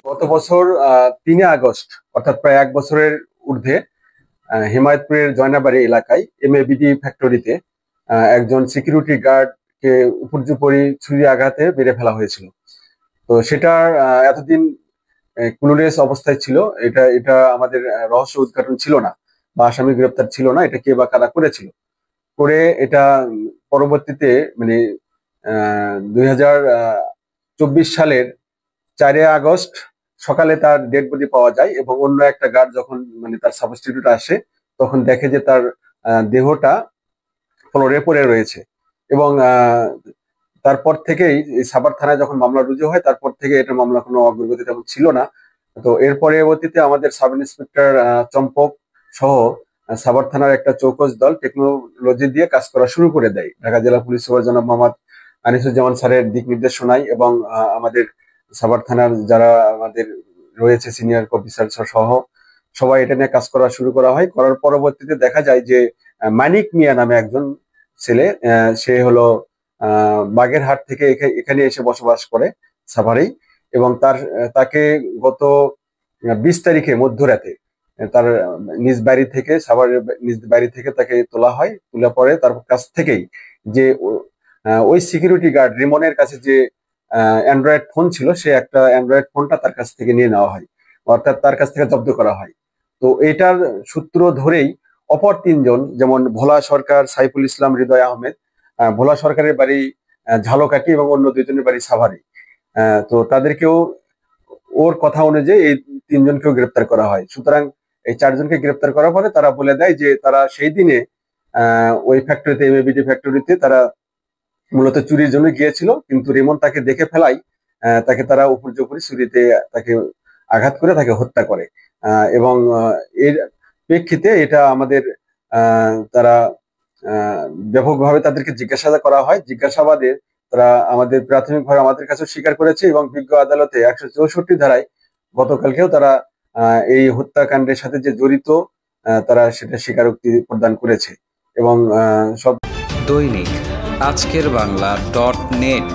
গত বছর ৩ আগস্ট অর্থাৎ প্রায় ১ বছরের ঊর্ধ্বে হিমায়তপুরের জয়নাবাড়ি এলাকায় এমএবিডি ফ্যাক্টরিতে একজন সিকিউরিটি গার্ডকে উপর্যুপরি ছুরি আঘাতে মেরে ফেলা হয়েছিল। তো সেটার এতদিন ক্লুলেস অবস্থায় ছিল। এটা আমাদের রহস্য উদ্ঘাটন ছিল না বা আসামি গ্রেপ্তার ছিল না। এটা কে বা কারা করেছিল, করে এটা পরবর্তীতে মানে 2024 সালের 4 আগস্ট সকালে তার ডেড বডি পাওয়া যায় এবং অন্য একটা গার্ড যখন মানে তার সাবস্টিটিউট আসে তখন দেখে যে তার দেহটা ফ্লোরে পড়ে রয়েছে। এবং তারপর থেকেই সাভার থানায় যখন মামলা রুজু হয় তারপর থেকে এটা মামলা কোনো অগ্রগতি তেমন ছিল না। তো এর পরবর্তীতে আমাদের সাব ইন্সপেক্টর চম্পক সহ সাভার থানার একটা চৌকস দল টেকনোলজি দিয়ে কাজ করা শুরু করে দেয়। ঢাকা জেলা পুলিশ সুপার জনাব মোহাম্মদ আনিসুজ্জামান স্যারের দিক নির্দেশনায় এবং আমাদের সাভার থানার যারা আমাদের রয়েছে সিনিয়র অফিসার সহ সবাই এটা নিয়ে কাজ করা শুরু করা হয়। করার পরবর্তীতে দেখা যায় যে মানিক মিয়া নামে একজন ছেলে, সে হলো বাগেরহাট থেকে এখানে এসে বসবাস করে সাভারেই, এবং তাকে গত 20 তারিখে মধ্যরাতে তার নিজ বাড়ি থেকে সাভারের নিজ বাড়ি থেকে তাকে তোলা হয়। তোলা পরে তার কাছ থেকেই যে ওই সিকিউরিটি গার্ড রিমনের কাছে যে অ্যান্ড্রয়েড ফোন ছিল, সে একটা অ্যান্ড্রয়েড ফোনটা তার কাছ থেকে নিয়ে নেওয়া হয়, অর্থাৎ তার কাছ থেকে জব্দ করা হয়। তো এটার সূত্র ধরেই অপর 3 জন, যেমন ভোলা সরকার, সাইফুল ইসলাম, হৃদয় আহমেদ, ভোলা সরকারের বাড়ি ঝালকাঠি এবং অন্য 2 জনের বাড়ি সাভারে, তো তাদেরকেও ওর কথা অনুযায়ী এই 3 জনকেও গ্রেপ্তার করা হয়। সুতরাং এই 4 জনকে গ্রেপ্তার করার পরে তারা বলে দেয় যে তারা সেই দিনে ওই ফ্যাক্টরিতে, এমএবিডি ফ্যাক্টরিতে তারা মূলত চুরির জন্য গিয়েছিল, কিন্তু রিমন তাকে দেখে ফেলাই তাকে তারা উপর্যুপরি ছুরিতে তাকে আঘাত করে তাকে হত্যা করে। এবং এর প্রেক্ষিতে এটা আমাদের তারা ব্যাপকভাবে তাদেরকে জিজ্ঞাসাবাদ করা হয়। জিজ্ঞাসাবাদে তারা আমাদের প্রাথমিকভাবে আমাদের কাছে স্বীকার করেছে এবং বিজ্ঞ আদালতে 164 ধারায় গতকালকেও তারা এই হত্যাকাণ্ডের সাথে যে জড়িত তারা সেটা স্বীকারোক্তি প্রদান করেছে। এবং সব দৈনিক আজকের বাংলা .net